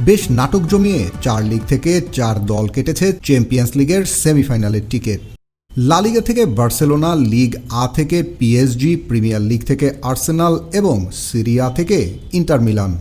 বেশ নাটক জমিয়ে 4 লিগ থেকে 4 দল কেটেছে চ্যাম্পিয়ন্স লিগের সেমিফাইনালের টিকিট। লা লিগা থেকে বার্সেলোনা, লিগ আ থেকে পিএসজি, প্রিমিয়ার লিগ থেকে আর্সেনাল এবং সিরিয়া থেকে ইন্টার মিলান।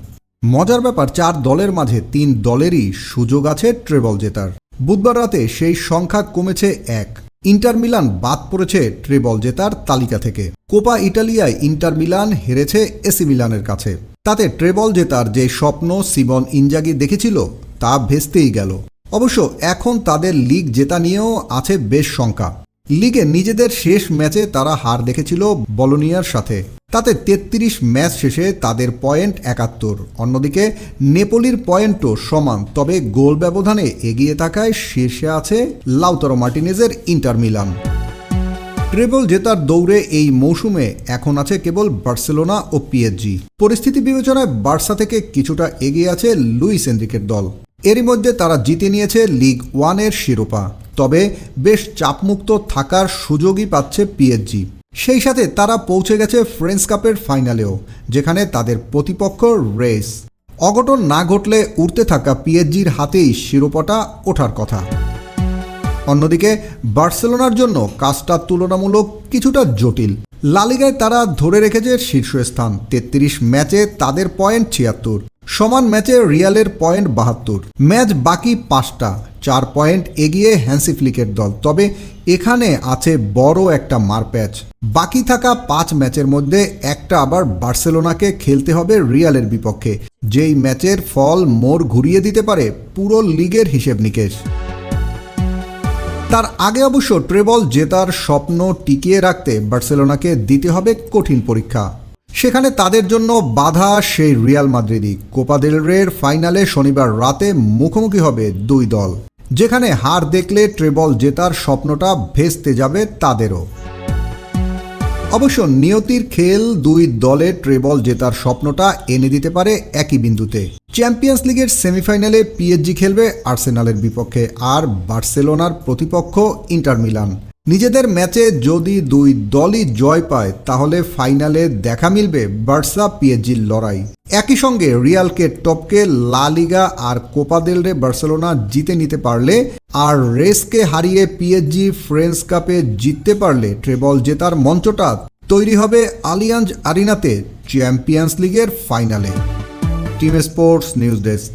মজার ব্যাপার, 4 দলের মাঝে 3 দলেরই সুযোগ আছে ট্রেবল জেতার। বুধবার রাতে সেই সংখ্যা কমেছে 1। ইন্টার মিলান বাদ পড়েছে ট্রেবল জেতার তালিকা থেকে। কোপা ইটালিয়ায় ইন্টার মিলান হেরেছে এসি মিলানের কাছে। তাতে ট্রেবল জেতার যে স্বপ্ন সিমন ইনজাগি দেখেছিল তা ভেস্তেই গেল। অবশ্য এখন তাদের লিগ জেতা নিয়েও আছে বেশ শঙ্কা। লিগে নিজেদের শেষ ম্যাচে তারা হার দেখেছিল বলোনিয়ার সাথে। তাতে 33 ম্যাচ শেষে তাদের পয়েন্ট 71। অন্যদিকে নেপোলির পয়েন্টও সমান, তবে গোল ব্যবধানে এগিয়ে থাকায় শীর্ষে আছে লাউতারো মার্টিনেজের ইন্টার মিলান। ট্রেবল জেতার দৌড়ে এই মৌসুমে এখন আছে কেবল বার্সেলোনা ও পিএসজি। পরিস্থিতি বিবেচনায় বার্সা থেকে কিছুটা এগিয়ে আছে লুইস এনরিকের দল। এরই মধ্যে তারা জিতে নিয়েছে লিগ 1-এর শিরোপা। তবে বেশ চাপমুক্ত থাকার সুযোগই পাচ্ছে পিএসজি। সেই সাথে তারা পৌঁছে গেছে ফ্রেঞ্চ কাপের ফাইনালেও, যেখানে তাদের প্রতিপক্ষ রেস। অঘটন না ঘটলে উঠতে থাকা পিএসজির হাতেই শিরোপাটা ওঠার কথা। অন্যদিকে বার্সেলোনার জন্য কাজটা তুলনামূলক কিছুটা জটিল। লা লিগায় তারা ধরে রেখেছে শীর্ষস্থান। 33 ম্যাচে তাদের পয়েন্ট 76। সমান ম্যাচে রিয়ালের পয়েন্ট 72। ম্যাচ বাকি 5টা, 4 পয়েন্ট এগিয়ে হ্যান্সি ফ্লিকের দল। তবে এখানে আছে বড় একটা মারপ্যাচ। বাকি থাকা 5 ম্যাচের মধ্যে একটা আবার বার্সেলোনাকে খেলতে হবে রিয়ালের বিপক্ষে, যেই ম্যাচের ফল মোড় ঘুরিয়ে দিতে পারে পুরো লিগের হিসেব নিকেশ। তার আগে অবশ্য ট্রেবল জেতার স্বপ্ন টিকিয়ে রাখতে বার্সেলোনাকে দিতে হবে কঠিন পরীক্ষা। সেখানে তাদের জন্য বাধা সেই রিয়াল মাদ্রিদই। কোপা দেল রের ফাইনালে শনিবার রাতে মুখোমুখি হবে 2 দল, যেখানে হার দেখলে ট্রেবল জেতার স্বপ্নটা ভেস্তে যাবে তাদেরও। অবশ্য নিয়তির খেল 2 দলে ট্রেবল জেতার স্বপ্নটা এনে দিতে পারে একই বিন্দুতে। চ্যাম্পিয়ন্স লিগের সেমিফাইনালে পিএসজি খেলবে আর্সেনালের বিপক্ষে, আর বার্সেলোনার প্রতিপক্ষ ইন্টার মিলান। নিজেদের ম্যাচে যদি 2 দলই জয় পায় তাহলে ফাইনালে দেখা মিলবে বার্সা পিএসজির লড়াই। একই সঙ্গে রিয়ালকে টপকে লা লিগা আর কোপা দেল রে বার্সেলোনা জিতে নিতে পারলে, আর রেসকে হারিয়ে পিএসজি ফ্রেঞ্চ কাপে জিততে পারলে ট্রেবল জেতার মঞ্চটা তৈরি হবে আলিয়াঞ্জ আরিনাতে চ্যাম্পিয়ন্স লিগের ফাইনালে। Team sports news desk.